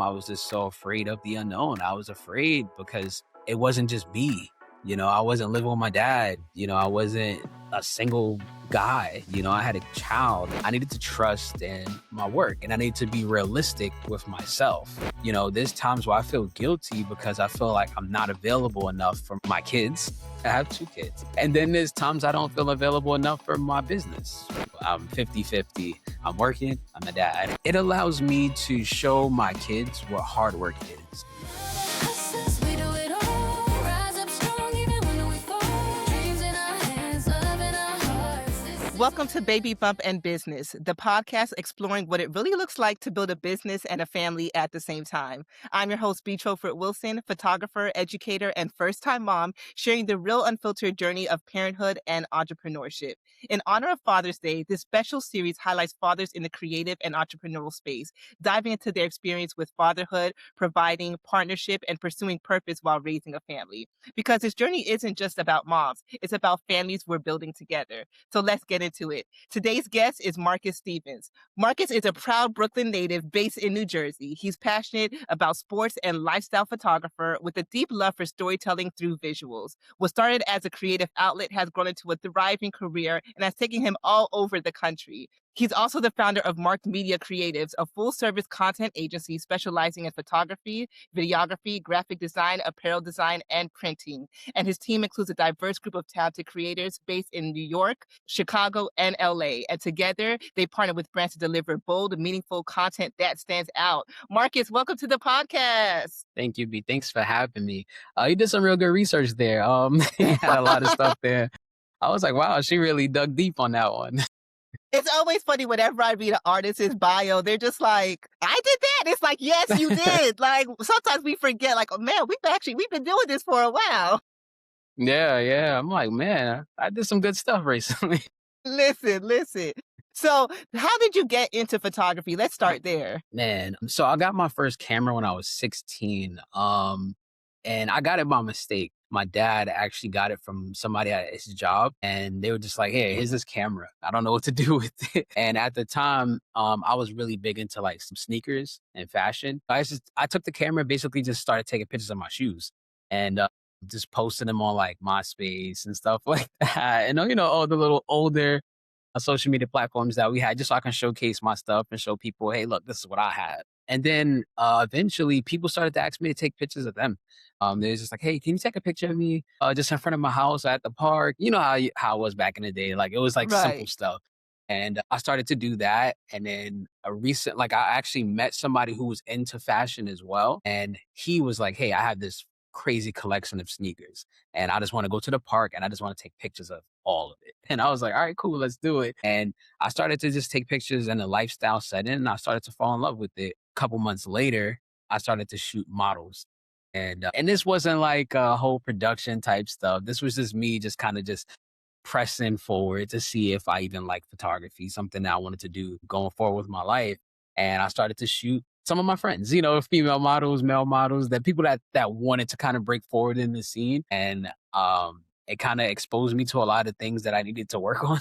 I was just so afraid of the unknown. I was afraid because it wasn't just me. I wasn't living with my dad. I wasn't a single guy. I had a child. I needed to trust in my work, and I need to be realistic with myself. There's times where I feel guilty because I feel like I'm not available enough for my kids. I have 2 kids. And then there's times I don't feel available enough for my business. I'm 50-50. I'm working, I'm a dad. It allows me to show my kids what hard work is. Welcome to Baby Bump and Business, the podcast exploring what it really looks like to build a business and a family at the same time. I'm your host, B. Troford Wilson, photographer, educator, and first-time mom, sharing the real unfiltered journey of parenthood and entrepreneurship. In honor of Father's Day, this special series highlights fathers in the creative and entrepreneurial space, diving into their experience with fatherhood, providing partnership, and pursuing purpose while raising a family. Because this journey isn't just about moms, it's about families we're building together. So let's get into it. Today's guest is Marcus Stevens. Marcus is a proud Brooklyn native based in New Jersey. He's passionate about sports and lifestyle photographer with a deep love for storytelling through visuals. What started as a creative outlet has grown into a thriving career and has taken him all over the country. He's also the founder of Marked Media Creatives, a full-service content agency specializing in photography, videography, graphic design, apparel design, and printing. And his team includes a diverse group of talented creators based in New York, Chicago, and LA. And together, they partner with brands to deliver bold, meaningful content that stands out. Marcus, welcome to the podcast. Thank you, B. Thanks for having me. You did some real good research there. You had a lot of stuff there. I was like, wow, she really dug deep on that one. It's always funny whenever I read an artist's bio, they're just like, I did that. It's like, yes, you did. Like, sometimes we forget, like, oh, man, we've been doing this for a while. Yeah. I'm like, man, I did some good stuff recently. Listen. So how did you get into photography? Let's start there. Man, so I got my first camera when I was 16. And I got it by mistake. My dad actually got it from somebody at his job, and they were just like, hey, here's this camera. I don't know what to do with it. And at the time, I was really big into like some sneakers and fashion. I took the camera, basically just started taking pictures of my shoes and just posting them on like MySpace and stuff like that. And all the little older social media platforms that we had, just so I can showcase my stuff and show people, hey, look, this is what I had. And then eventually people started to ask me to take pictures of them. They was just like, hey, can you take a picture of me just in front of my house at the park? You know how it was back in the day. Like, it was like simple stuff. And I started to do that. And then I actually met somebody who was into fashion as well. And he was like, hey, I have this crazy collection of sneakers, and I just want to go to the park and I just want to take pictures of all of it. And I was like, all right, cool, let's do it. And I started to just take pictures in a lifestyle setting, and I started to fall in love with it. A couple months later, I started to shoot models. And this wasn't like a whole production type stuff. This was just me just kind of just pressing forward to see if I even like photography, something that I wanted to do going forward with my life. And I started to shoot some of my friends, female models, male models, that people that wanted to kind of break forward in the scene. And it kind of exposed me to a lot of things that I needed to work on.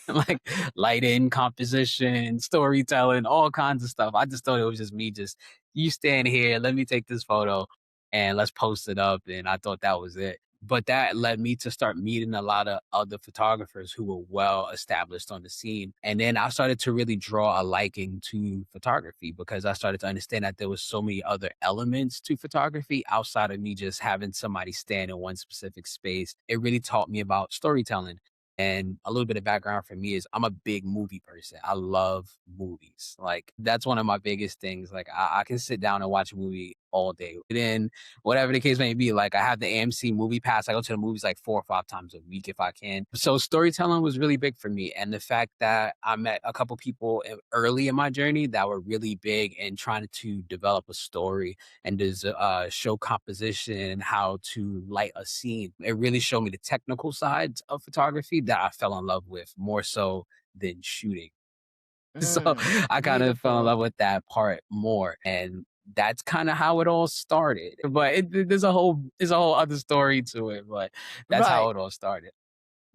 Like lighting, composition, storytelling, all kinds of stuff. I just thought it was just me, just you stand here, let me take this photo and let's post it up. And I thought that was it. But that led me to start meeting a lot of other photographers who were well established on the scene. And then I started to really draw a liking to photography because I started to understand that there was so many other elements to photography outside of me just having somebody stand in one specific space. It really taught me about storytelling. And a little bit of background for me is I'm a big movie person. I love movies. Like, that's one of my biggest things. Like, I can sit down and watch a movie all day. Then whatever the case may be, like, I have the AMC movie pass. I go to the movies like 4 or 5 times a week if I can. So storytelling was really big for me. And the fact that I met a couple people early in my journey that were really big in trying to develop a story and just show composition and how to light a scene. It really showed me the technical sides of photography that I fell in love with more so than shooting. So I kind of fell in love with that part more. And that's kind of how it all started. But there's a whole other story to it, but that's how it all started.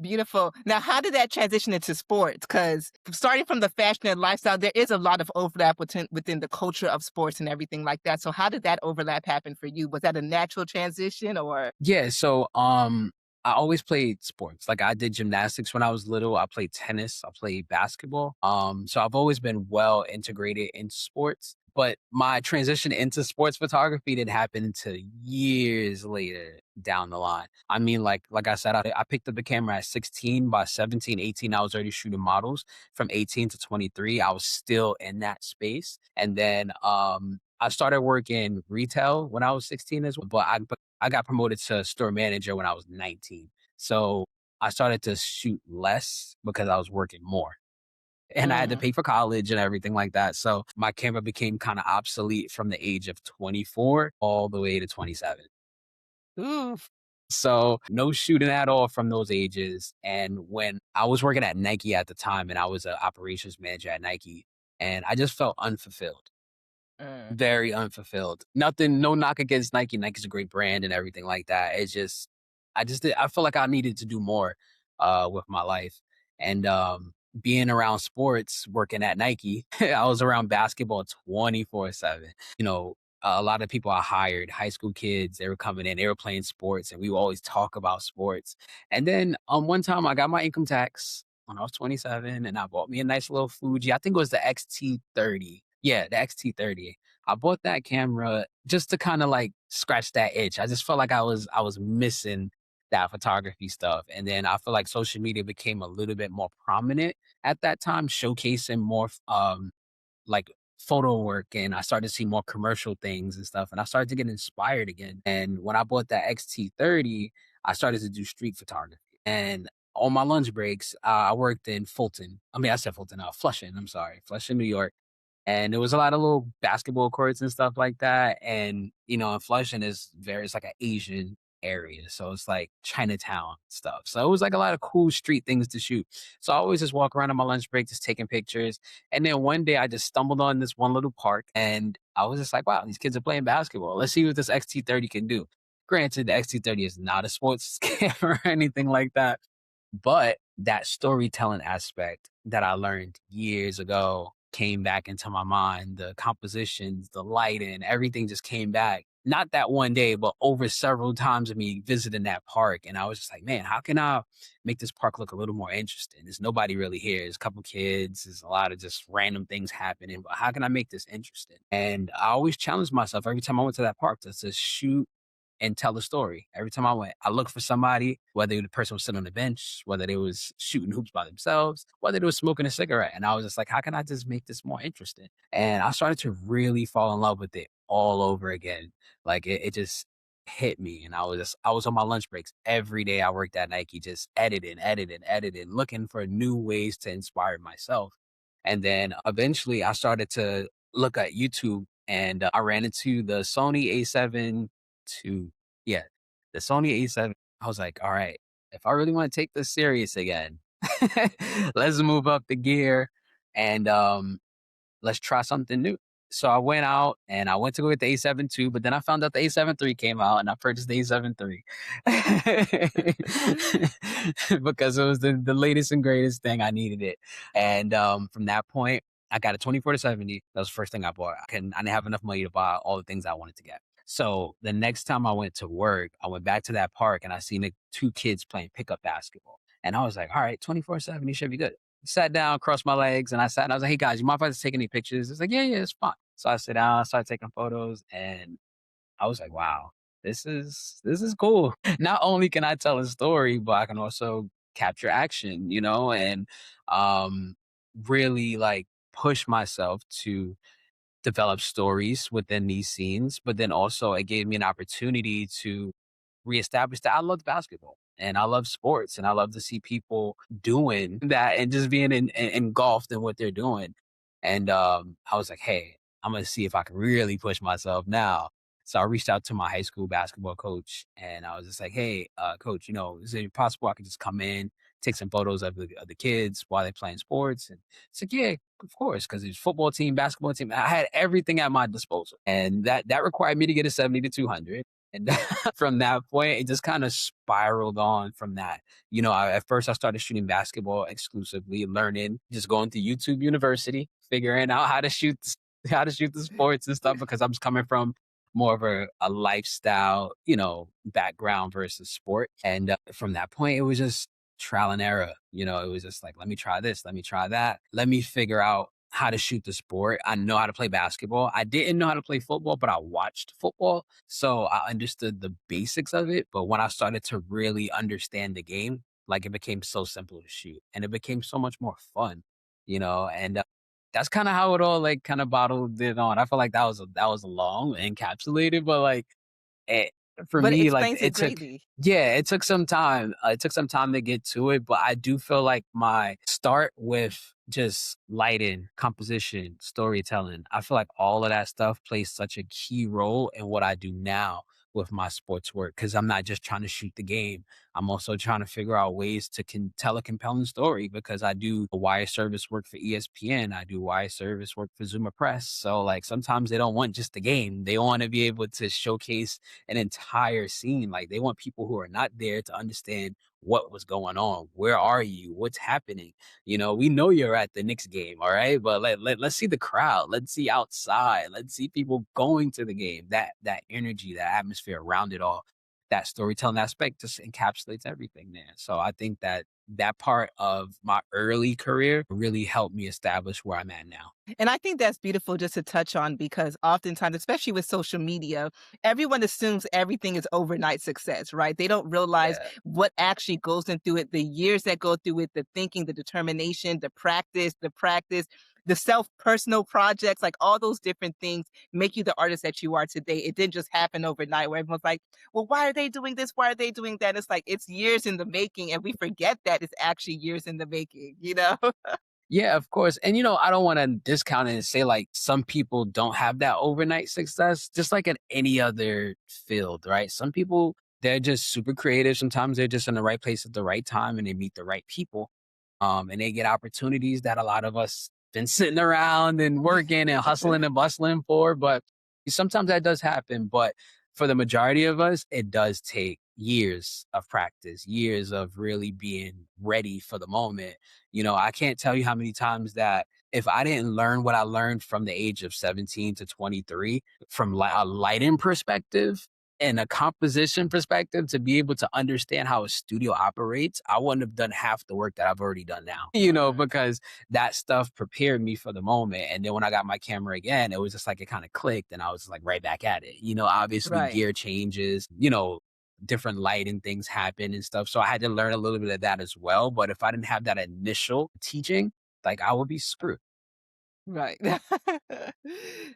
Beautiful. Now, how did that transition into sports? Because starting from the fashion and lifestyle, there is a lot of overlap within the culture of sports and everything like that. So, how did that overlap happen for you? Was that a natural transition or? Yeah, so I always played sports. Like I did gymnastics when I was little. I played tennis, I played basketball. So I've always been well integrated in sports. But my transition into sports photography didn't happen until years later down the line. I mean, like I said, I picked up the camera at 16. By 17, 18, I was already shooting models. From 18 to 23, I was still in that space. And then I started working retail when I was 16 as well, but I got promoted to store manager when I was 19. So I started to shoot less because I was working more. And I had to Mm. pay for college and everything like that. So my camera became kind of obsolete from the age of 24 all the way to 27. Ooh. So no shooting at all from those ages. And when I was working at Nike at the time and I was an operations manager at Nike, and I just felt unfulfilled. Mm. Very unfulfilled. Nothing, no knock against Nike. Nike's a great brand and everything like that. It's just, I feel like I needed to do more with my life. And being around sports, working at Nike, I was around basketball 24/7. You know, a lot of people I hired, high school kids, they were coming in, they were playing sports, and we would always talk about sports. And then one time I got my income tax when I was 27 and I bought me a nice little Fuji. I think it was the XT30. Yeah, the XT30. I bought that camera just to kind of like scratch that itch. I just felt like I was missing that photography stuff. And then I feel like social media became a little bit more prominent at that time, showcasing more like photo work, and I started to see more commercial things and stuff. And I started to get inspired again. And when I bought that XT30, I started to do street photography. And on my lunch breaks, I worked in Fulton. I mean, I said Fulton, Flushing. I'm sorry, Flushing, New York. And there was a lot of little basketball courts and stuff like that. And, in Flushing it's like an Asian area. So it's like Chinatown stuff. So it was like a lot of cool street things to shoot. So I always just walk around on my lunch break, just taking pictures. And then one day I just stumbled on this one little park and I was just like, wow, these kids are playing basketball. Let's see what this XT30 can do. Granted, the XT30 is not a sports camera or anything like that. But that storytelling aspect that I learned years ago came back into my mind. The compositions, the lighting, everything just came back. Not that one day, but over several times of me visiting that park. And I was just like, man, how can I make this park look a little more interesting? There's nobody really here. There's a couple kids. There's a lot of just random things happening. But how can I make this interesting? And I always challenged myself every time I went to that park to shoot and tell a story. Every time I went, I looked for somebody, whether the person was sitting on the bench, whether they was shooting hoops by themselves, whether they was smoking a cigarette. And I was just like, how can I just make this more interesting? And I started to really fall in love with it all over again. Like it just hit me. And I was on my lunch breaks every day. I worked at Nike, just editing, looking for new ways to inspire myself. And then eventually I started to look at YouTube and I ran into the Sony A7 II. Yeah, the Sony A7. I was like, all right, if I really want to take this serious again, let's move up the gear and let's try something new. So I went out and I went to go get the A7 II, but then I found out the A7 III came out and I purchased the A7 III because it was the latest and greatest thing. I needed it. And from that point, I got a 24 to 70. That was the first thing I bought. I didn't have enough money to buy all the things I wanted to get. So the next time I went to work, I went back to that park and I seen the two kids playing pickup basketball. And I was like, all right, 24/7, should be good. Sat down, crossed my legs, and I sat and I was like, hey guys, you mind if I just take any pictures? It's like, yeah, it's fine. So I sat down, I started taking photos, and I was like, wow, this is cool. Not only can I tell a story, but I can also capture action, and um really like push myself to develop stories within these scenes. But then also it gave me an opportunity to reestablish that I love basketball and I love sports and I love to see people doing that and just being engulfed in what they're doing. And I was like, hey, I'm gonna see if I can really push myself now. So I reached out to my high school basketball coach and I was just like, hey, coach, is it possible I could just come in, take some photos of the kids while they're playing sports? And it's like, yeah, of course, because it's football team, basketball team. I had everything at my disposal. And that required me to get a 70 to 200. And from that point, it just kind of spiraled on from that. At first I started shooting basketball exclusively, learning, just going to YouTube University, figuring out how to shoot, how to shoot the sports and stuff because I was coming from more of a lifestyle, background versus sport. And from that point, it was just trial and error. It was just like, let me try this, let me try that, let me figure out how to shoot the sport. I know how to play basketball. I didn't know how to play football, but I watched football. So I understood the basics of it. But when I started to really understand the game, like it became so simple to shoot and it became so much more fun, and that's kind of how it all like kind of bottled it on. I feel like that was long encapsulated, but like it, for But it me, like explains it it took, greatly. yeah, it took some time. It took some time to get to it, but I do feel like my start with just lighting, composition, storytelling, I feel like all of that stuff plays such a key role in what I do now with my sports work because I'm not just trying to shoot the game. I'm also trying to figure out ways to tell a compelling story because I do wire service work for ESPN. I do wire service work for Zuma Press. So like sometimes they don't want just the game. They want to be able to showcase an entire scene. Like they want people who are not there to understand what was going on. Where are you? What's happening? We know you're at the Knicks game, all right? But let's see the crowd. Let's see outside. Let's see people going to the game. That energy, that atmosphere around it all, that storytelling aspect just encapsulates everything there. So I think that part of my early career really helped me establish where I'm at now. And I think that's beautiful just to touch on because oftentimes, especially with social media, everyone assumes everything is overnight success, right? They don't realize Yeah. what actually goes into it, the years that go through it, the thinking, the determination, the practice, the self personal projects, like all those different things make you the artist that you are today. It didn't just happen overnight where everyone's like, well, why are they doing this? Why are they doing that? It's like it's years in the making, and we forget that it's actually years in the making, you know? Yeah, of course. And I don't want to discount it and say like some people don't have that overnight success, just like in any other field, right? Some people, they're just super creative. Sometimes they're just in the right place at the right time and they meet the right people. And they get opportunities that a lot of us been sitting around and working and hustling and bustling for. But sometimes that does happen. But for the majority of us, it does take years of practice, years of really being ready for the moment. I can't tell you how many times that if I didn't learn what I learned from the age of 17 to 23, from a lighting perspective and a composition perspective, to be able to understand how a studio operates, I wouldn't have done half the work that I've already done now, because that stuff prepared me for the moment. And then when I got my camera again, it was just like it kind of clicked and I was like right back at it. Obviously Right. gear changes, different lighting things happen and stuff. So I had to learn a little bit of that as well. But if I didn't have that initial teaching, like I would be screwed. Right.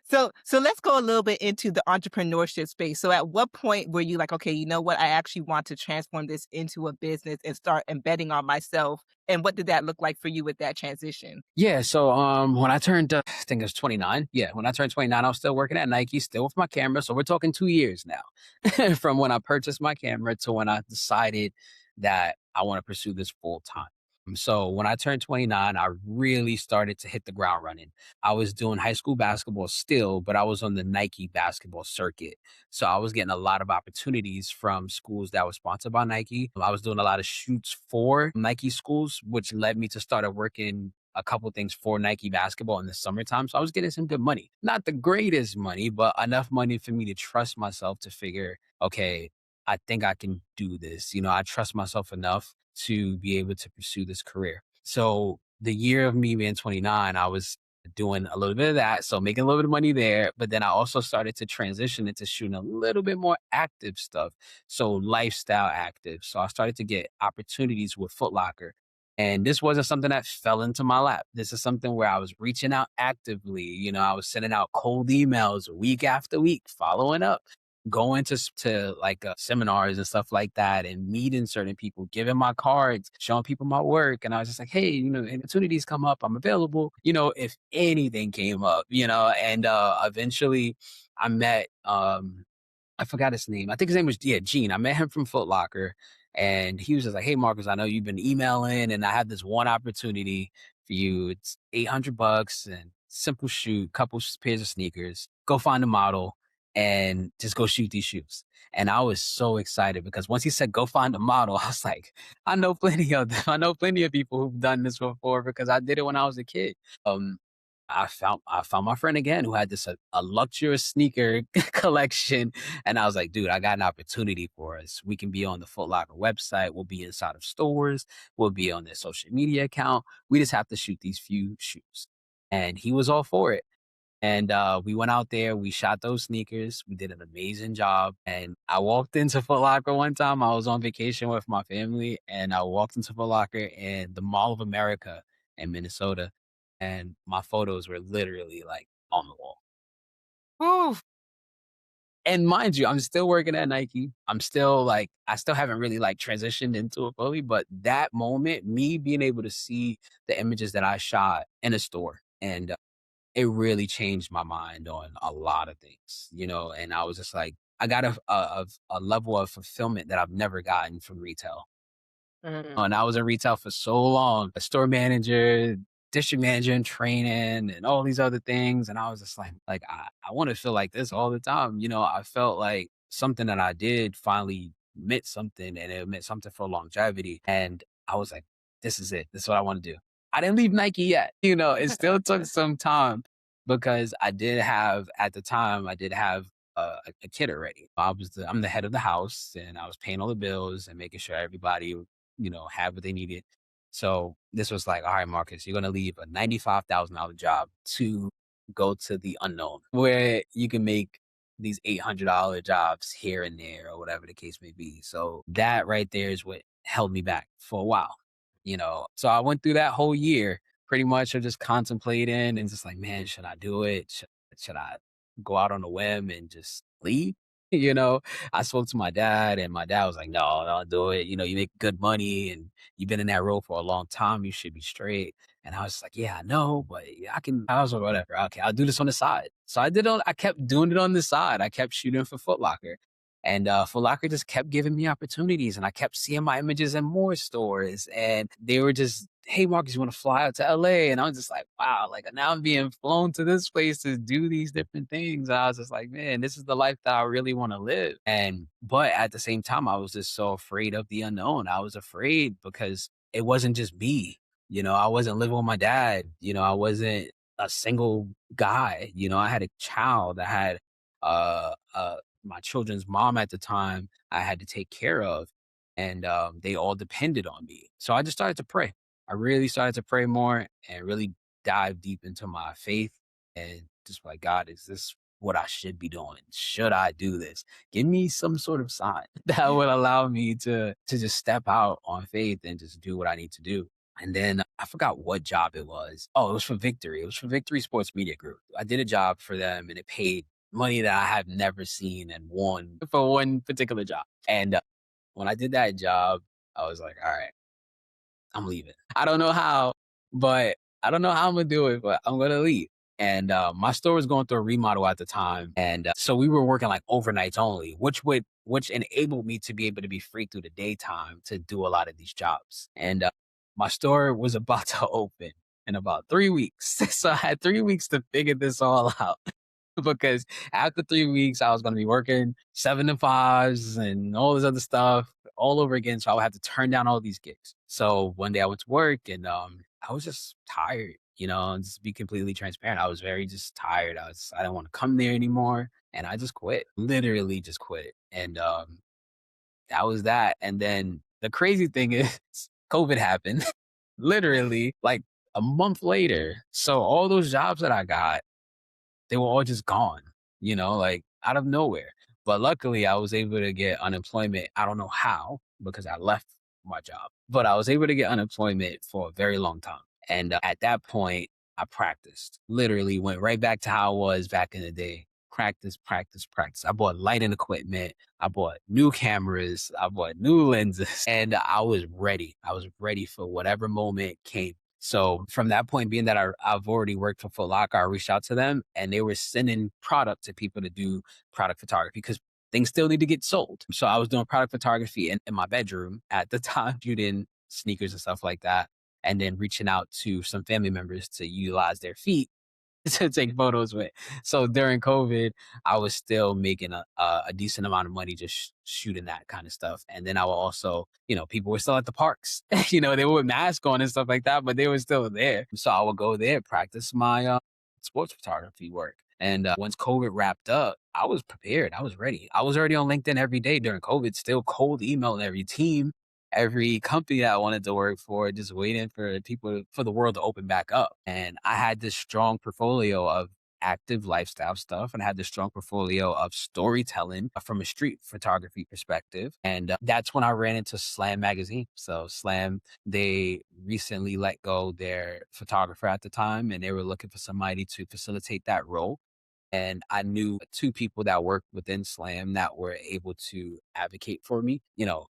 So let's go a little bit into the entrepreneurship space. So at what point were you like, okay, you know what? I actually want to transform this into a business and start embedding on myself. And what did that look like for you with that transition? Yeah, so when I turned I think it was 29. Yeah, when I turned 29, I was still working at Nike, still with my camera. So we're talking 2 years now from when I purchased my camera to when I decided that I want to pursue this full time. So when I turned 29, I really started to hit the ground running. I was doing high school basketball still, but I was on the Nike basketball circuit. So I was getting a lot of opportunities from schools that were sponsored by Nike. I was doing a lot of shoots for Nike schools, which led me to start working a couple things for Nike basketball in the summertime. So I was getting some good money. Not the greatest money, but enough money for me to trust myself to figure, okay, I think I can do this. I trust myself enough to be able to pursue this career. So the year of me being 29, I was doing a little bit of that. So making a little bit of money there. But then I also started to transition into shooting a little bit more active stuff. So lifestyle active. So I started to get opportunities with Foot Locker. And this wasn't something that fell into my lap. This is something where I was reaching out actively. I was sending out cold emails week after week, following up, going to like seminars and stuff like that and meeting certain people, giving my cards, showing people my work. And I was just like, hey, opportunities come up, I'm available, if anything came up, and eventually I met I forgot his name. I think his name was, yeah, Gene. I met him from Foot Locker and he was just like, hey Marcus, I know you've been emailing and I have this one opportunity for you. It's $800 and simple shoot, couple pairs of sneakers. Go find a model and just go shoot these shoes. And I was so excited because once he said, go find a model, I was like, I know plenty of them. I know plenty of people who've done this before because I did it when I was a kid. Um, I found my friend again who had this a luxurious sneaker collection, and I was like, dude, I got an opportunity for us. We can be on the Foot Locker website. We'll be inside of stores. We'll be on their social media account. We just have to shoot these few shoes, and he was all for it. And we went out there, we shot those sneakers. We did an amazing job. And I walked into Foot Locker one time. I was on vacation with my family, and I walked into Foot Locker in the Mall of America in Minnesota. And my photos were literally like on the wall. Ooh. And mind you, I'm still working at Nike. I'm still like, I still haven't really like transitioned into it fully. But that moment, me being able to see the images that I shot in a store and it really changed my mind on a lot of things, and I was just like, I got a level of fulfillment that I've never gotten from retail. Mm. And I was in retail for so long, a store manager, district manager in training and all these other things. And I was just like I want to feel like this all the time. I felt like something that I did finally meant something and it meant something for longevity. And I was like, this is it. This is what I want to do. I didn't leave Nike yet. It still took some time because at the time, I did have a kid already. I'm the head of the house and I was paying all the bills and making sure everybody have what they needed. So this was like, all right, Marcus, you're gonna leave a $95,000 job to go to the unknown, where you can make these $800 jobs here and there, or whatever the case may be. So that right there is what held me back for a while. So I went through that whole year pretty much of just contemplating and just like, man, should I do it? Should I go out on a whim and just leave? You know, I spoke to my dad, and my dad was like, "No, don't do it. You make good money, and you've been in that role for a long time. You should be straight." And I was like, "Yeah, I know, but yeah, I can. I was like, whatever. Okay, I'll do this on the side." So I kept doing it on the side. I kept shooting for Foot Locker, and Foot Locker just kept giving me opportunities, and I kept seeing my images in more stores, and they were just, "Hey, Marcus, you want to fly out to LA?" And I was just like, "Wow!" Like now I'm being flown to this place to do these different things. And I was just like, "Man, this is the life that I really want to live." And but at the same time, I was just so afraid of the unknown. I was afraid because it wasn't just me. I wasn't living with my dad. I wasn't a single guy. I had a child. I had my children's mom at the time I had to take care of, and they all depended on me. So I just started to pray. I really started to pray more and really dive deep into my faith and just like, God, is this what I should be doing? Should I do this? Give me some sort of sign that would allow me to just step out on faith and just do what I need to do. And then I forgot what job it was. Oh, it was for Victory. It was for Victory Sports Media Group. I did a job for them and it paid money that I have never seen and won for one particular job. And when I did that job, I was like, all right, I'm leaving. I don't know how, but I don't know how I'm gonna do it, but I'm gonna leave. And my store was going through a remodel at the time, and so we were working like overnights only, which enabled me to be able to be free through the daytime to do a lot of these jobs. And my store was about to open in about 3 weeks, so I had 3 weeks to figure this all out. Because after 3 weeks, I was going to be working 7 to 5s and all this other stuff all over again. So I would have to turn down all these gigs. So one day I went to work and I was just tired, and just be completely transparent. I was very just tired. I didn't want to come there anymore. And I just quit, literally just quit. And that was that. And then the crazy thing is, COVID happened literally like a month later. So all those jobs that I got, they were all just gone, like out of nowhere. But luckily, I was able to get unemployment. I don't know how because I left my job, but I was able to get unemployment for a very long time. And at that point, I practiced, literally went right back to how I was back in the day. Practice, practice, practice. I bought lighting equipment. I bought new cameras. I bought new lenses and I was ready. I was ready for whatever moment came. So from that point, being that I've already worked for Foot Locker, I reached out to them and they were sending product to people to do product photography because things still need to get sold. So I was doing product photography in my bedroom at the time, shooting sneakers and stuff like that. And then reaching out to some family members to utilize their feet to take photos with. So during COVID, I was still making a decent amount of money just shooting that kind of stuff. And then I will also, people were still at the parks. They were with masks on and stuff like that, but they were still there. So I would go there, practice my sports photography work. And once COVID wrapped up, I was prepared. I was ready. I was already on LinkedIn every day during COVID, still cold emailing every team, every company that I wanted to work for, just waiting for people, for the world to open back up. And I had this strong portfolio of active lifestyle stuff, and I had this strong portfolio of storytelling from a street photography perspective. And that's when I ran into Slam magazine. So Slam, they recently let go their photographer at the time, and they were looking for somebody to facilitate that role. And I knew two people that worked within Slam that were able to advocate for me.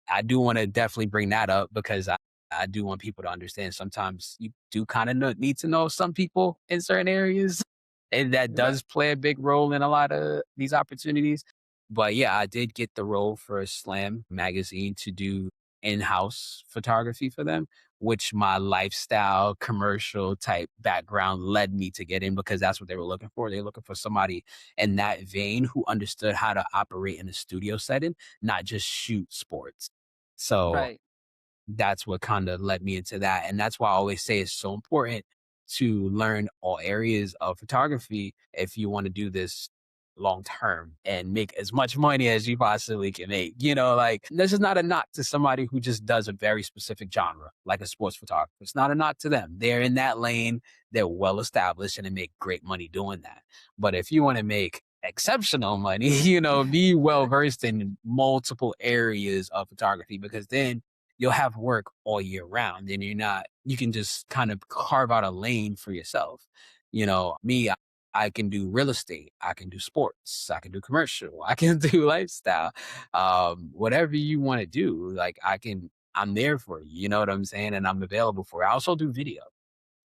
I do want to definitely bring that up because I do want people to understand sometimes you do kind of need to know some people in certain areas. And that Right. does play a big role in a lot of these opportunities. But yeah, I did get the role for Slam magazine to do in-house photography for them, which my lifestyle commercial type background led me to get in because that's what they were looking for. They're looking for somebody in that vein who understood how to operate in a studio setting, not just shoot sports. So Right. that's what kind of led me into that. And that's why I always say it's so important to learn all areas of photography if you want to do this long term and make as much money as you possibly can make. Like this is not a knock to somebody who just does a very specific genre, like a sports photographer. It's not a knock to them. They're in that lane, they're well established and they make great money doing that. But if you want to make exceptional money, be well versed in multiple areas of photography because then you'll have work all year round and you can just kind of carve out a lane for yourself. Me, I can do real estate, I can do sports, I can do commercial, I can do lifestyle. Whatever you want to do, like I'm there for you, you know what I'm saying? And I'm available for it. I also do video.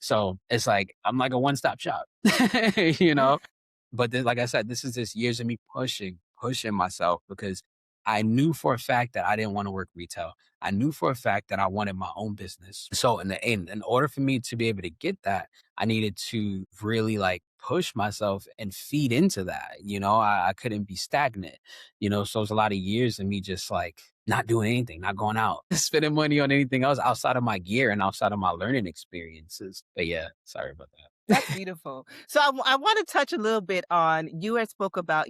So it's like I'm like a one-stop shop, you know? But then, like I said, this is just years of me pushing myself because I knew for a fact that I didn't want to work retail. I knew for a fact that I wanted my own business. So in order for me to be able to get that, I needed to really like push myself and feed into that. I couldn't be stagnant. So it's a lot of years of me just like not doing anything, not going out, spending money on anything else outside of my gear and outside of my learning experiences. But yeah, sorry about that. That's beautiful. So I want to touch a little bit on you had spoke about,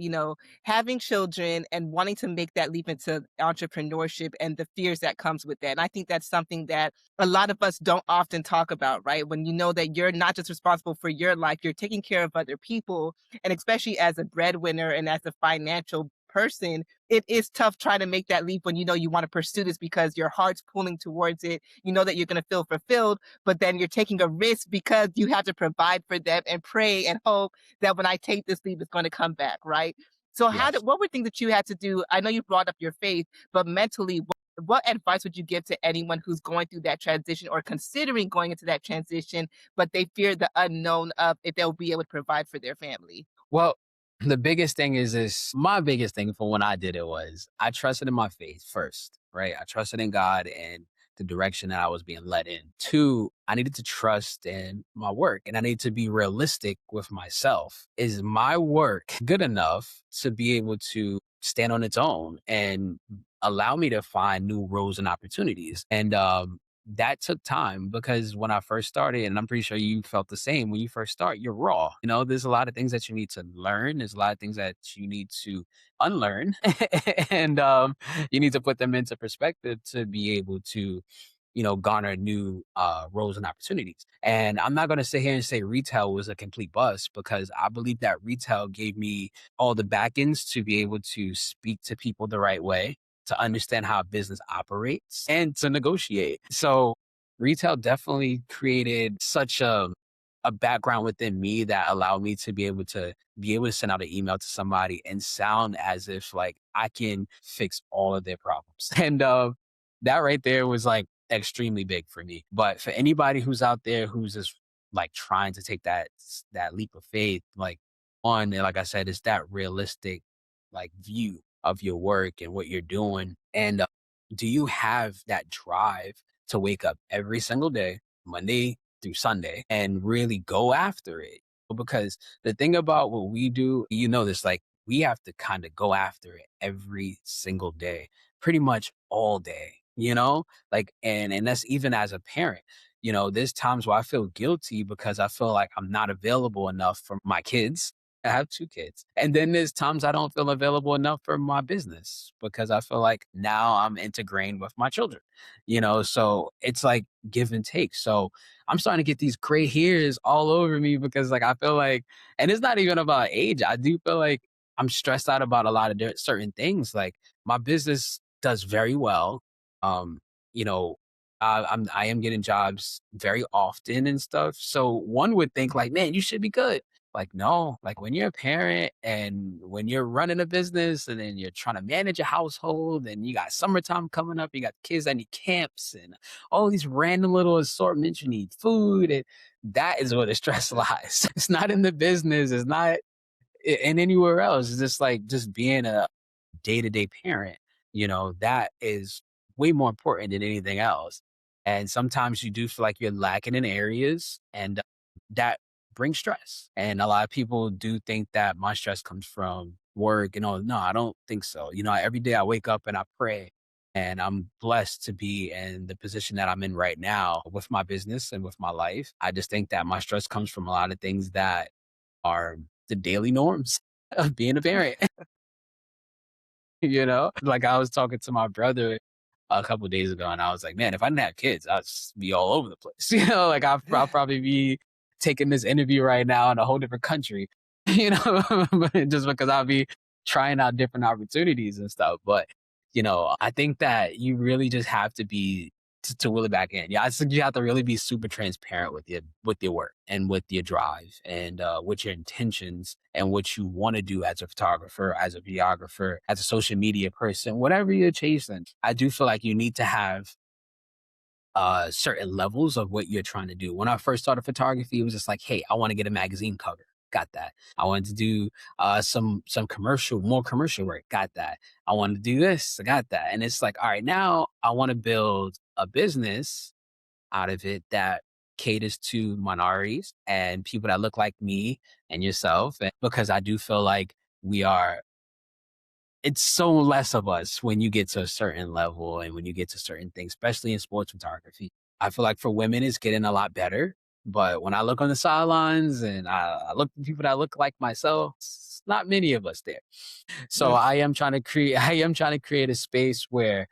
having children and wanting to make that leap into entrepreneurship and the fears that comes with that. And I think that's something that a lot of us don't often talk about, right? When you know that you're not just responsible for your life, you're taking care of other people. And especially as a breadwinner and as a financial person, it is tough trying to make that leap when you know you want to pursue this because your heart's pulling towards it. You know that you're going to feel fulfilled, but then you're taking a risk because you have to provide for them and pray and hope that when I take this leap, it's going to come back, right? So Yes. what were things that you had to do? I know you brought up your faith, but mentally, what advice would you give to anyone who's going through that transition or considering going into that transition, but they fear the unknown of if they'll be able to provide for their family? Well, the biggest thing is my biggest thing for when I did it was I trusted in my faith first, right? I trusted in God and the direction that I was being led in. Two, I needed to trust in my work and I need to be realistic with myself. Is my work good enough to be able to stand on its own and allow me to find new roles and opportunities? And that took time because when I first started, and I'm pretty sure you felt the same, when you first start, you're raw. There's a lot of things that you need to learn. There's a lot of things that you need to unlearn. And you need to put them into perspective to be able to, garner new roles and opportunities. And I'm not going to sit here and say retail was a complete bust because I believe that retail gave me all the back ends to be able to speak to people the right way, to understand how a business operates and to negotiate. So retail definitely created such a background within me that allowed me to be able to send out an email to somebody and sound as if like I can fix all of their problems. And that right there was like extremely big for me. But for anybody who's out there who's just like trying to take that leap of faith, like like I said, it's that realistic like view of your work and what you're doing. And do you have that drive to wake up every single day, Monday through Sunday, and really go after it? Because the thing about what we do, you know, this like we have to kind of go after it every single day, pretty much all day, you know? Like and that's even as a parent. You know, there's times where I feel guilty because I feel like I'm not available enough for my kids. I have 2 kids. And then there's times I don't feel available enough for my business because I feel like now I'm integrating with my children, you know? So it's like give and take. So I'm starting to get these gray hairs all over me because like I feel like, and it's not even about age. I do feel like I'm stressed out about a lot of certain things. Like my business does very well. Um, you know, I am getting jobs very often and stuff. So one would think like, man, you should be good. Like, no, like when you're a parent and when you're running a business and then you're trying to manage a household and you got summertime coming up, you got kids that need camps and all these random little assortments. You need food, and that is where the stress lies. It's not in the business. It's not in anywhere else. It's just like just being a day to day parent. You know that is way more important than anything else. And sometimes you do feel like you're lacking in areas, and that brings stress. And a lot of people do think that my stress comes from work. You know, no, I don't think so. You know, every day I wake up and I pray and I'm blessed to be in the position that I'm in right now with my business and with my life. I just think that my stress comes from a lot of things that are the daily norms of being a parent. You know? Like, I was talking to my brother a couple days ago, and I was like, "Man, if I didn't have kids, I'd just be all over the place." You know? Like, I'll probably be taking this interview right now in a whole different country, you know? But just because I'll be trying out different opportunities and stuff. But, you know, I think that you really just have to be to will it back in. Yeah, I think you have to really be super transparent with your work and with your drive and with your intentions and what you want to do as a photographer, as a videographer, as a social media person, whatever you're chasing. I do feel like you need to have certain levels of what you're trying to do. When I first started photography, it was just like, hey, I want to get a magazine cover. Got that. I wanted to do some more commercial work. Got that. I wanted to do this. I got that. And it's like, all right, now I want to build a business out of it that caters to minorities and people that look like me and yourself. And because I do feel like we are it's so less of us when you get to a certain level and when you get to certain things, especially in sports photography. I feel like for women, it's getting a lot better. But when I look on the sidelines and I look at people that look like myself, it's not many of us there. So Mm. I am trying to create a space where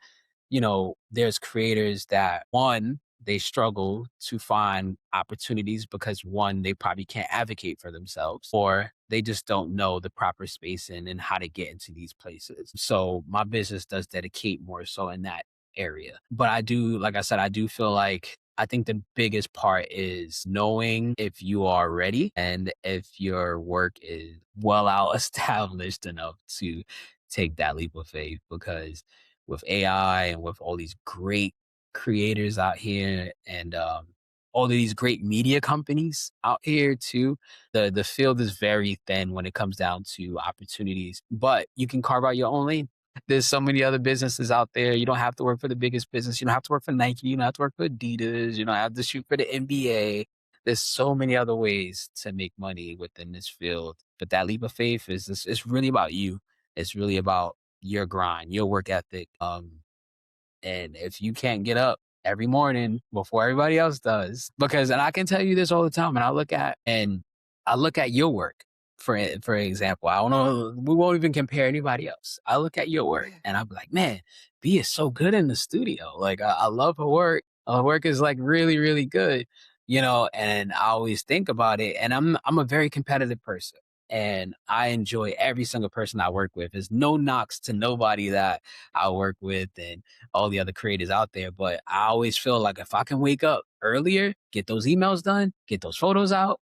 you know, there's creators that one, they struggle to find opportunities because one, they probably can't advocate for themselves, or they just don't know the proper spacing and how to get into these places. So my business does dedicate more so in that area. But I do, like I said, I do feel like I think the biggest part is knowing if you are ready and if your work is well out established enough to take that leap of faith because with AI and with all these great creators out here and all of these great media companies out here too. The field is very thin when it comes down to opportunities, but you can carve out your own lane. There's so many other businesses out there. You don't have to work for the biggest business. You don't have to work for Nike. You don't have to work for Adidas. You don't have to shoot for the NBA. There's so many other ways to make money within this field. But that leap of faith it's really about you. It's really about your grind, your work ethic. And if you can't get up every morning before everybody else does, because and I can tell you this all the time, and I look at your work for example. I don't know, we won't even compare anybody else. I look at your work and I'm like, man, B is so good in the studio. Like I love her work. Her work is like really, really good, you know, and I always think about it. And I'm a very competitive person and I enjoy every single person I work with. There's no knocks to nobody that I work with and all the other creators out there. But I always feel like if I can wake up earlier, get those emails done, get those photos out,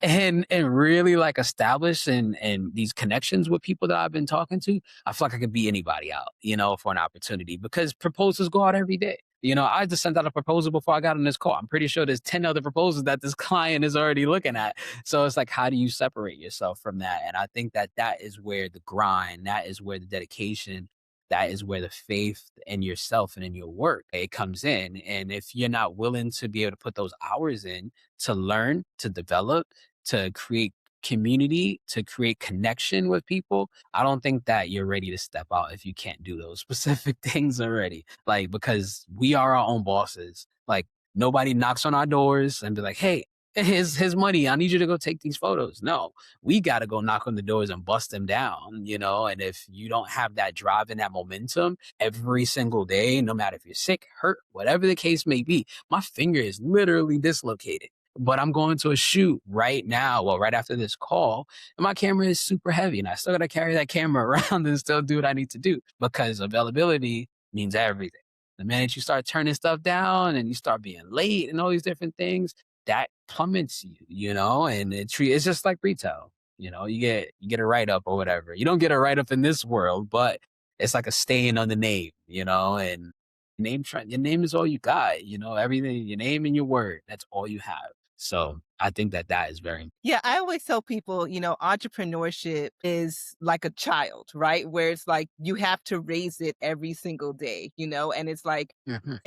and really like establish and these connections with people that I've been talking to, I feel like I could beat anybody out, you know, for an opportunity because proposals go out every day. You know, I just sent out a proposal before I got on this call. I'm pretty sure there's 10 other proposals that this client is already looking at. So it's like, how do you separate yourself from that? And I think that that is where the grind, that is where the dedication, that is where the faith in yourself and in your work it comes in. And if you're not willing to be able to put those hours in to learn, to develop, to create community to create connection with people, I don't think that you're ready to step out if you can't do those specific things already. Like, because we are our own bosses. Like, nobody knocks on our doors and be like, hey, his money. I need you to go take these photos. No, we got to go knock on the doors and bust them down, you know? And if you don't have that drive and that momentum every single day, no matter if you're sick, hurt, whatever the case may be, my finger is literally dislocated. But I'm going to a shoot right now, well, right after this call, and my camera is super heavy, and I still got to carry that camera around and still do what I need to do because availability means everything. The minute you start turning stuff down and you start being late and all these different things, that plummets you, you know, and it's just like retail. You know, you get a write up or whatever. You don't get a write up in this world, but it's like a stain on the name, you know, and your name is all you got, you know, everything, your name and your word, that's all you have. So I think that that is very Yeah, I always tell people, entrepreneurship is like a child, right? Where it's like you have to raise it every single day, and it's Mhm. like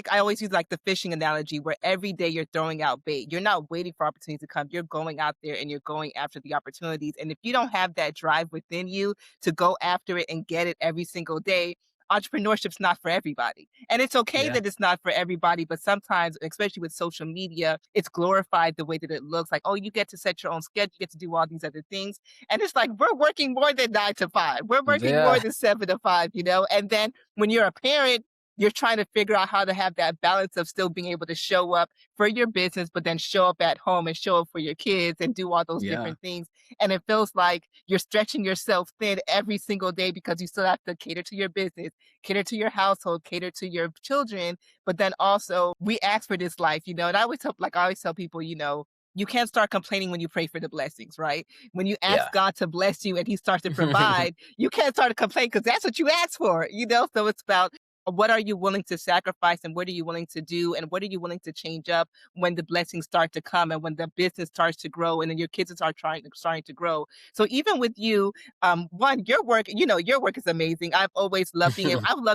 I always use like the fishing analogy where every day you're throwing out bait. You're not waiting for opportunities to come. You're going out there and you're going after the opportunities. And if you don't have that drive within you to go after it and get it every single day, entrepreneurship's not for everybody. And it's okay Yeah. that it's not for everybody, but sometimes, especially with social media, it's glorified the way that it looks like, oh, you get to set your own schedule, you get to do all these other things. And it's like, we're working more than 9 to 5. We're working more Yeah. than 7 to 5. And then when you're a parent, you're trying to figure out how to have that balance of still being able to show up for your business, but then show up at home and show up for your kids and do all those Yeah. different things. And it feels like you're stretching yourself thin every single day because you still have to cater to your business, cater to your household, cater to your children. But then also we ask for this life, and I always tell people, you can't start complaining when you pray for the blessings, right? When you ask Yeah. God to bless you and he starts to provide, you can't start to complain because that's what you asked for. So it's about what are you willing to sacrifice and what are you willing to do and what are you willing to change up when the blessings start to come and when the business starts to grow and then your kids are starting to grow. So even with you, one, your work is amazing. I've loved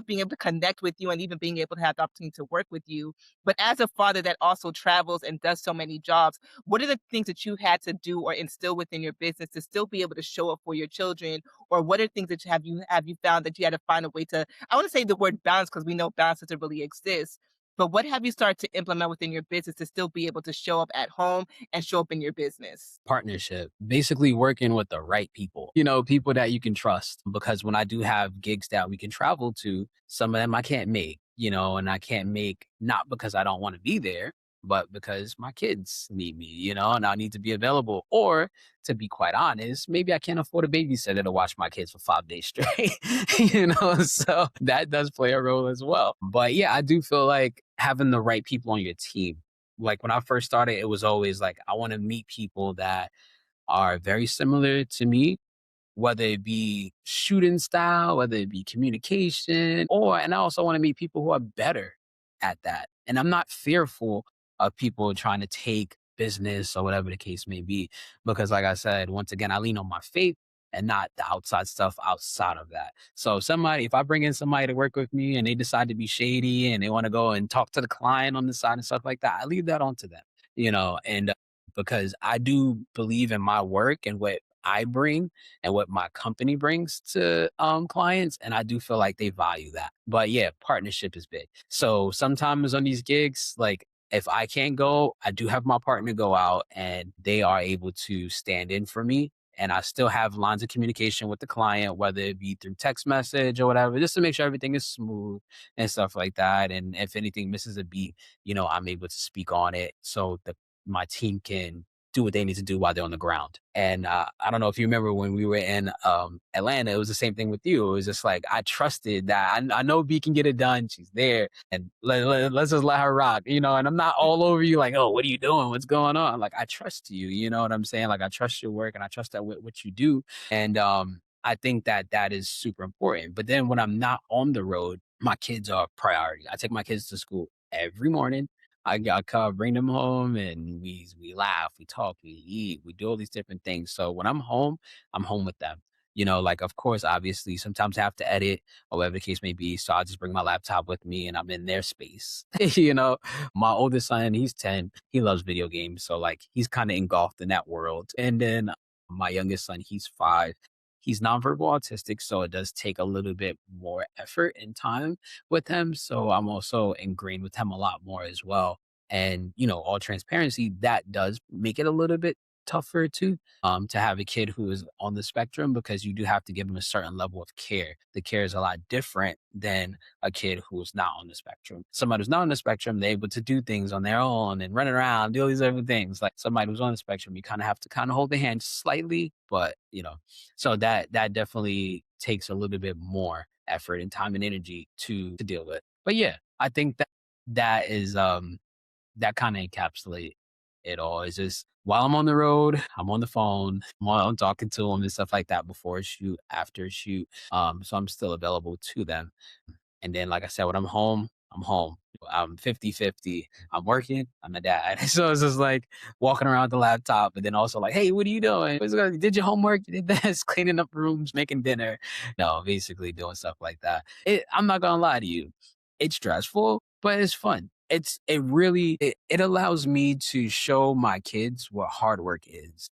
being able to connect with you and even being able to have the opportunity to work with you. But as a father that also travels and does so many jobs, what are the things that you had to do or instill within your business to still be able to show up for your children? Or what are things that have you found that you had to find a way to, I want to say the word balance because we know balance doesn't really exist. But what have you started to implement within your business to still be able to show up at home and show up in your business? Partnership, basically working with the right people, you know, people that you can trust. Because when I do have gigs that we can travel to, some of them I can't make, you know, and I can't make not because I don't want to be there, but because my kids need me, you know, and I need to be available. Or to be quite honest, maybe I can't afford a babysitter to watch my kids for 5 days straight, you know, so that does play a role as well. But yeah, I do feel like having the right people on your team, like when I first started, it was always like I want to meet people that are very similar to me, whether it be shooting style, whether it be communication, and I also want to meet people who are better at that. And I'm not fearful of people trying to take business or whatever the case may be, because like I said, once again, I lean on my faith and not the outside stuff outside of that. So if I bring in somebody to work with me and they decide to be shady and they want to go and talk to the client on the side and stuff like that, I leave that on to them, you know, and because I do believe in my work and what I bring and what my company brings to clients, and I do feel like they value that. But yeah, partnership is big. So sometimes on these gigs, like if I can't go, I do have my partner go out, and they are able to stand in for me. And I still have lines of communication with the client, whether it be through text message or whatever, just to make sure everything is smooth and stuff like that. And if anything misses a beat, you know, I'm able to speak on it so my team can do what they need to do while they're on the ground. And I don't know if you remember when we were in Atlanta, it was the same thing with you. It was just like I trusted that I know B can get it done. She's there, and let's just let her rock, you know. And I'm not all over you like, oh, what are you doing? What's going on? Like I trust you, you know what I'm saying? Like I trust your work, and I trust that what you do. And I think that that is super important. But then when I'm not on the road, my kids are a priority. I take my kids to school every morning. I come, bring them home, and we laugh, we talk, we eat, we do all these different things. So when I'm home with them. You know, like of course, obviously, sometimes I have to edit or whatever the case may be. So I just bring my laptop with me, and I'm in their space. You know, my oldest son, he's 10. He loves video games, so like he's kind of engulfed in that world. And then My youngest son, he's 5. He's nonverbal autistic, so it does take a little bit more effort and time with him. So I'm also ingrained with him a lot more as well. And, all transparency, that does make it a little bit tougher too, to have a kid who is on the spectrum because you do have to give them a certain level of care. The care is a lot different than a kid who's not on the spectrum. Somebody who's not on the spectrum, they're able to do things on their own and run around, do all these other things. Like somebody who's on the spectrum, you kind of have to kind of hold their hand slightly, but so that definitely takes a little bit more effort and time and energy to deal with. But yeah, I think that is that kind of encapsulate it all. It's just while I'm on the road, I'm on the phone, while I'm talking to them and stuff like that before a shoot, after a shoot. So I'm still available to them. And then, like I said, when I'm home, I'm home. I'm 50-50. I'm working, I'm a dad. So it's just like walking around with the laptop, but then also like, hey, what are you doing? Did your homework? You did this, cleaning up rooms, making dinner. No, basically doing stuff like that. I'm not gonna lie to you. It's stressful, but it's fun. It allows me to show my kids what hard work is,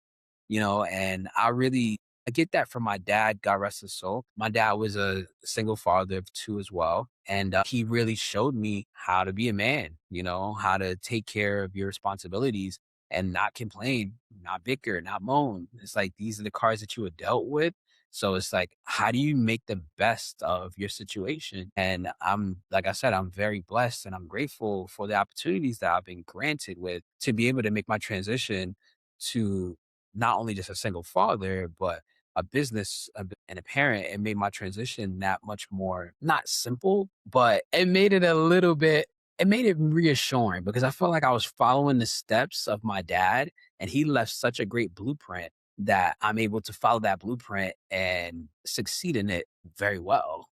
and I get that from my dad, God rest his soul. My dad was a single father of 2 as well, and he really showed me how to be a man, how to take care of your responsibilities and not complain, not bicker, not moan. It's like these are the cards that you were dealt with. So it's like, how do you make the best of your situation? And like I said, I'm very blessed and I'm grateful for the opportunities that I've been granted with to be able to make my transition to not only just a single father, but a business and a parent. It made my transition that much more, not simple, but it made it reassuring because I felt like I was following the steps of my dad and he left such a great blueprint that I'm able to follow that blueprint and succeed in it very well,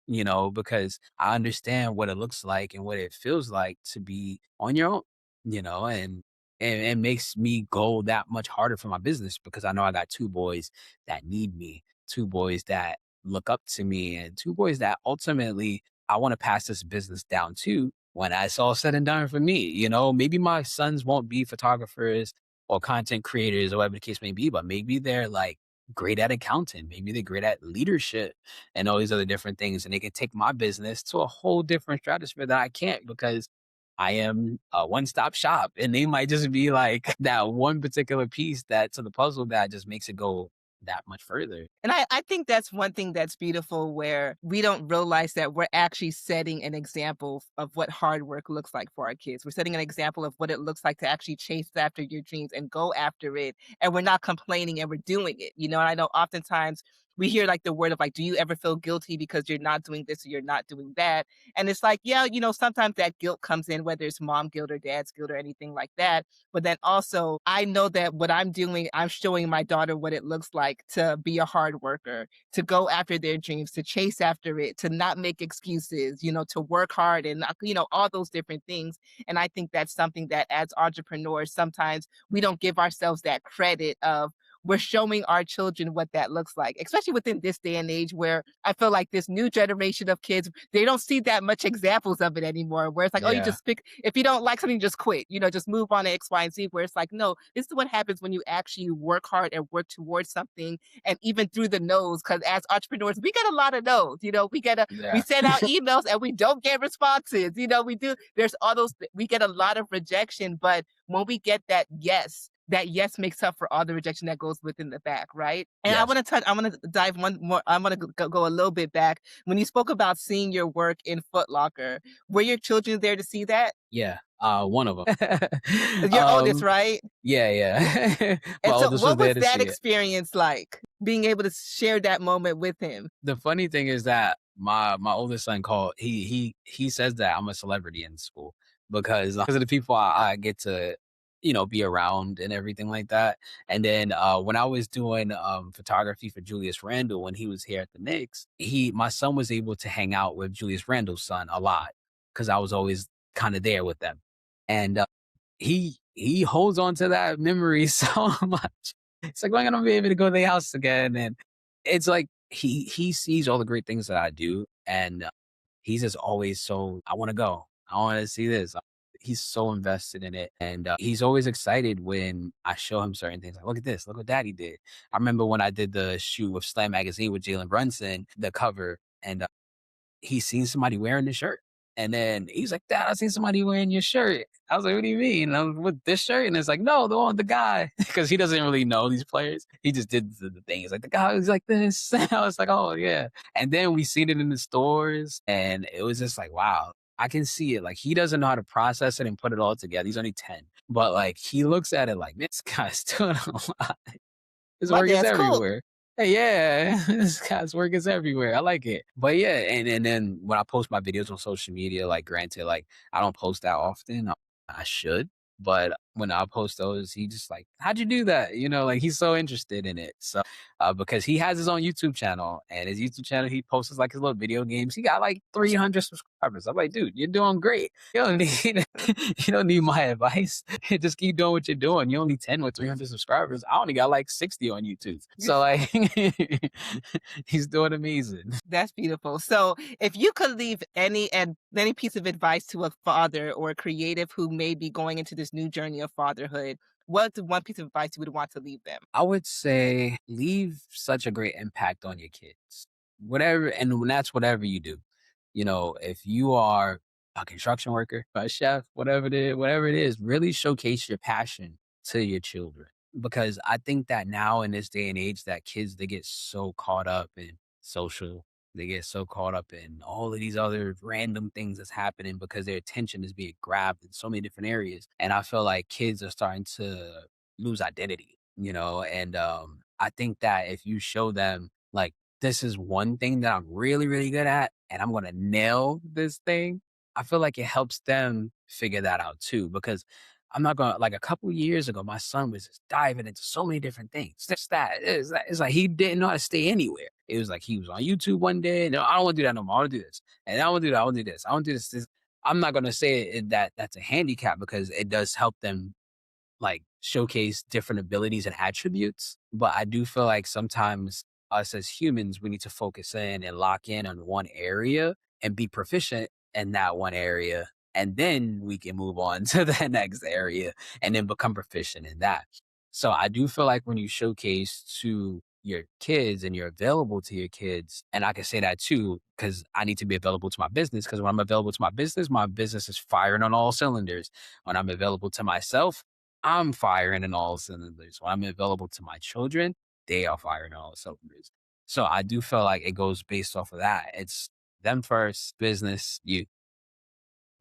because I understand what it looks like and what it feels like to be on your own, and it makes me go that much harder for my business because I know I got 2 boys that need me, 2 boys that look up to me, and 2 boys that ultimately I want to pass this business down to when it's all said and done for me. Maybe my sons won't be photographers or content creators or whatever the case may be, but maybe they're like great at accounting, maybe they're great at leadership and all these other different things. And they can take my business to a whole different stratosphere that I can't because I am a one-stop shop, and they might just be like that one particular piece that to the puzzle that just makes it go that much further. And I think that's one thing that's beautiful where we don't realize that we're actually setting an example of what hard work looks like for our kids. We're setting an example of what it looks like to actually chase after your dreams and go after it. And we're not complaining and we're doing it. And I know oftentimes we hear like the word of like, do you ever feel guilty because you're not doing this or you're not doing that? And it's like, yeah, sometimes that guilt comes in, whether it's mom guilt or dad's guilt or anything like that. But then also, I know that what I'm doing, I'm showing my daughter what it looks like to be a hard worker, to go after their dreams, to chase after it, to not make excuses, to work hard and, all those different things. And I think that's something that as entrepreneurs, sometimes we don't give ourselves that credit of we're showing our children what that looks like, especially within this day and age where I feel like this new generation of kids, they don't see that much examples of it anymore, where it's like, oh, you Yeah. just pick, if you don't like something, just quit, just move on to X, Y, and Z, where it's like, no, this is what happens when you actually work hard and work towards something. And even through the no's, because as entrepreneurs, we get a lot of no's, we Yeah. send out emails and we don't get responses, there's all those, we get a lot of rejection, but when we get that yes makes up for all the rejection that goes within the back, right? And Yes. I want to dive one more, I want to go a little bit back. When you spoke about seeing your work in Foot Locker, were your children there to see that? Yeah. One of them. Your oldest, right? Yeah, yeah. My And so oldest was what there was to that see it. experience like, being able to share that moment with him? The funny thing is that my oldest son called. He says that I'm a celebrity in school because of the people I get to be around and everything like that. And then when I was doing photography for Julius Randle when he was here at the Knicks, he my son was able to hang out with Julius Randle's son a lot because I was always kind of there with them. And he holds on to that memory so much. It's like, when am I gonna be able to go to their house again? And it's like he sees all the great things that I do, and he's just always so, I want to go. I want to see this. he's so invested in it. And he's always excited when I show him certain things. Like, look at this, look what daddy did. I remember when I did the shoot with Slam Magazine with Jalen Brunson, the cover, and he seen somebody wearing the shirt. And then he's like, Dad, I seen somebody wearing your shirt. I was like, what do you mean? And I was with this shirt. And it's like, no, the one, the guy. Because he doesn't really know these players. He just did the thing. He's like, the guy was like this. I was like, oh, yeah. And then we seen it in the stores. And it was just like, wow, I can see it. Like, he doesn't know how to process it and put it all together. He's only 10. But like, he looks at it like, this guy's doing a lot. His My work is dad's cool. everywhere. Hey, yeah, this guy's work is everywhere. I like it. But yeah, and then when I post my videos on social media, like granted, like I don't post that often. I should, but when I post those, he just like, how'd you do that? You know, like he's so interested in it. So because he has his own YouTube channel, and his YouTube channel, he posts like his little video games. He got like 300 subscribers. I'm like, dude, you're doing great. You don't need you don't need my advice. Just keep doing what you're doing. You're only 10 with 300 subscribers. I only got like 60 on YouTube. So like he's doing amazing. That's beautiful. So, if you could leave any piece of advice to a father or a creative who may be going into this new journey of fatherhood, what's one piece of advice you would want to leave them? I would say leave such a great impact on your kids. Whatever, and when that's whatever you do. You know, if you are a construction worker, a chef, whatever it is, really showcase your passion to your children. Because I think that now in this day and age that kids they get so caught up in social, they get so caught up in all of these other random things that's happening because their attention is being grabbed in so many different areas. And I feel like kids are starting to lose identity, you know, and I think that if you show them like this is one thing that I'm really, really good at, and I'm gonna nail this thing. I feel like it helps them figure that out too. Because I'm not gonna like a couple years ago, my son was just diving into so many different things. It's like he didn't know how to stay anywhere. It was like he was on YouTube one day, no, I don't want to do that no more. I want to do this, and I want to do that. I want to do this. I want to do this. I'm not gonna say that that's a handicap because it does help them like showcase different abilities and attributes. But I do feel like sometimes us as humans, we need to focus in and lock in on one area and be proficient in that one area. And then we can move on to the next area and then become proficient in that. So I do feel like when you showcase to your kids and you're available to your kids, and I can say that too, because I need to be available to my business. Because when I'm available to my business is firing on all cylinders. When I'm available to myself, I'm firing in all cylinders. When I'm available to my children, they are firing on all cylinders. So I do feel like it goes based off of that. It's them first, business, you.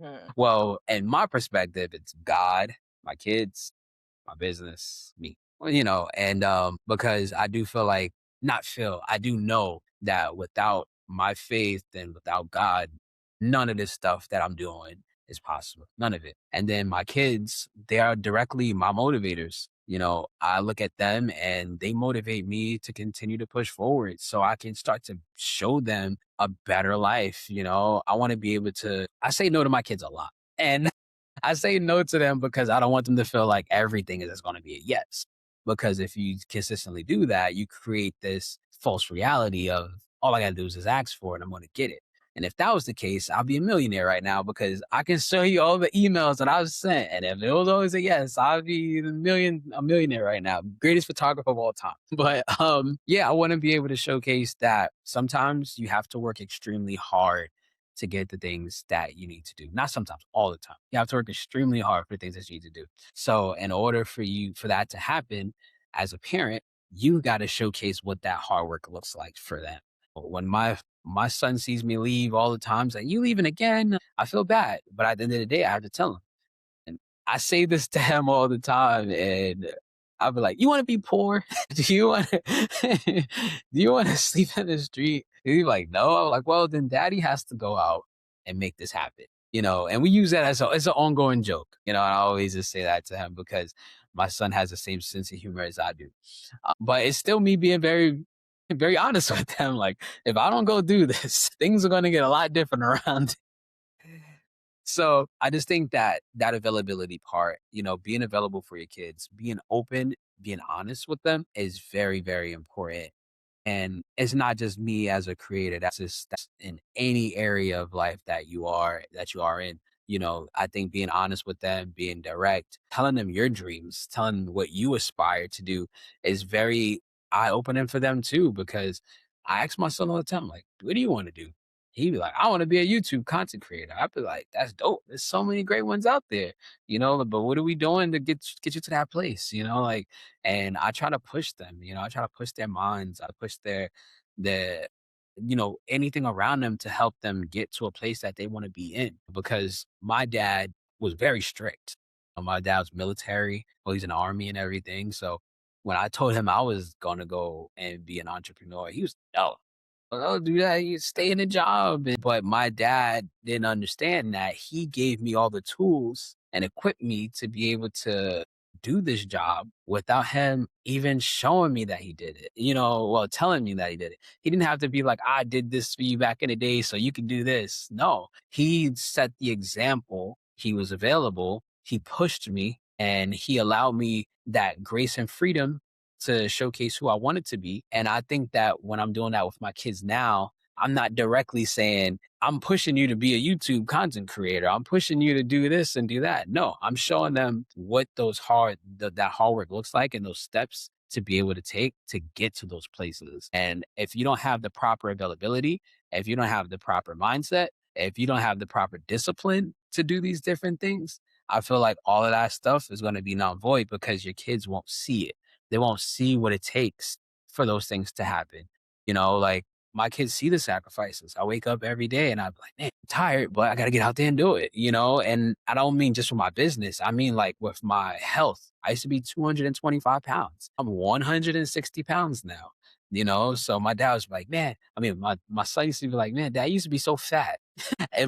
Hmm. Well, in my perspective, it's God, my kids, my business, me. Well, you know, and because I do feel like not feel, I do know that without my faith and without God, none of this stuff that I'm doing is possible. None of it. And then my kids, they are directly my motivators. You know, I look at them and they motivate me to continue to push forward so I can start to show them a better life. You know, I want to be able to, I say no to my kids a lot. And I say no to them because I don't want them to feel like everything is just going to be a yes. Because if you consistently do that, you create this false reality of all I got to do is just ask for it and I'm going to get it. And if that was the case, I'll be a millionaire right now because I can show you all the emails that I've sent. And if it was always a yes, I'll be a millionaire right now. Greatest photographer of all time. But yeah, I want to be able to showcase that sometimes you have to work extremely hard to get the things that you need to do. Not sometimes, all the time. You have to work extremely hard for the things that you need to do. So in order for that to happen as a parent, you got to showcase what that hard work looks like for them. When my son sees me leave all the time, saying, "You leaving again?" I feel bad, but at the end of the day, I have to tell him. And I say this to him all the time, and I'll be like, "You want to be poor? Do you want to? Do you want to sleep in the street?" And he's like, "No." I'm like, "Well, then Daddy has to go out and make this happen." You know, and we use that as it's an ongoing joke. You know, and I always just say that to him because my son has the same sense of humor as I do. But it's still me being very, very honest with them. Like, if I don't go do this, things are going to get a lot different around. So I just think that that availability part, you know, being available for your kids, being open, being honest with them is very, very important. And it's not just me as a creator. That's in any area of life that you are in. I think being honest with them, being direct, telling them your dreams, telling them what you aspire to do is very eye opening for them too. Because I ask my son all the time, like, what do you want to do? He'd be like, I want to be a YouTube content creator. I'd be like, that's dope. There's so many great ones out there, but what are we doing to get you to that place? Like, and I try to push them, I try to push their minds, I push their anything around them to help them get to a place that they want to be in. Because my dad was very strict. My dad's military, well, he's in the army and everything. So when I told him I was gonna go and be an entrepreneur, he was no, "Oh, do that, you stay in a job." But my dad didn't understand that he gave me all the tools and equipped me to be able to do this job without him even showing me that he did it, well, telling me that he did it. He didn't have to be like, I did this for you back in the day, so you can do this. No, he set the example. He was available. He pushed me and he allowed me that grace and freedom to showcase who I wanted to be. And I think that when I'm doing that with my kids now, I'm not directly saying, I'm pushing you to be a YouTube content creator. I'm pushing you to do this and do that. No, I'm showing them what that hard work looks like and those steps to be able to take to get to those places. And if you don't have the proper availability, if you don't have the proper mindset, if you don't have the proper discipline to do these different things, I feel like all of that stuff is going to be non void because your kids won't see it. They won't see what it takes for those things to happen. Like my kids see the sacrifices. I wake up every day and I'm like, man, I'm tired, but I got to get out there and do it. And I don't mean just for my business. I mean, like with my health. I used to be 225 pounds. I'm 160 pounds now. So my dad was like, man, I mean, my son used to be like, man, dad used to be so fat.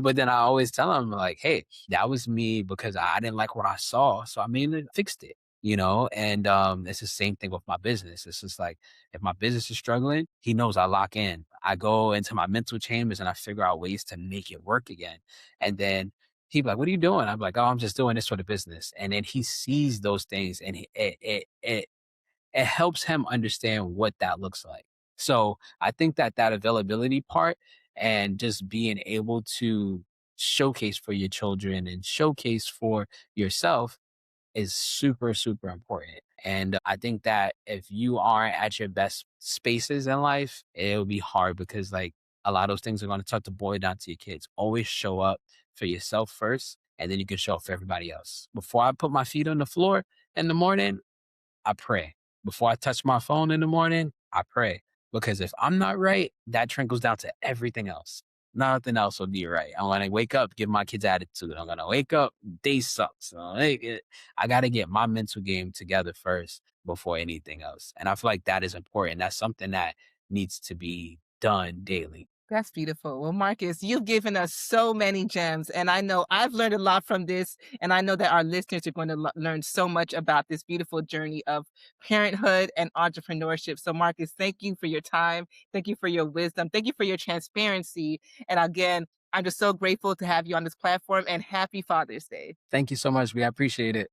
But then I always tell him, like, hey, that was me because I didn't like what I saw. So I mainly fixed it. And it's the same thing with my business. It's just like if my business is struggling, he knows I lock in. I go into my mental chambers and I figure out ways to make it work again. And then he'd be like, what are you doing? I'm like, oh, I'm just doing this for the business. And then he sees those things and it helps him understand what that looks like. So I think that availability part and just being able to showcase for your children and showcase for yourself is super, super important. And I think that if you aren't at your best spaces in life, it'll be hard because like a lot of those things are going to start to boil down to your kids. Always show up for yourself first, and then you can show up for everybody else. Before I put my feet on the floor in the morning, I pray. Before I touch my phone in the morning, I pray. Because if I'm not right, that trickles down to everything else. Nothing else will be right. I'm gonna wake up, give my kids attitude. I'm gonna wake up, day sucks. So I gotta get my mental game together first before anything else. And I feel like that is important. That's something that needs to be done daily. That's beautiful. Well, Marcus, you've given us so many gems, and I know I've learned a lot from this, and I know that our listeners are going to learn so much about this beautiful journey of parenthood and entrepreneurship. So, Marcus, thank you for your time. Thank you for your wisdom. Thank you for your transparency. And again, I'm just so grateful to have you on this platform, and happy Father's Day. Thank you so much. We appreciate it.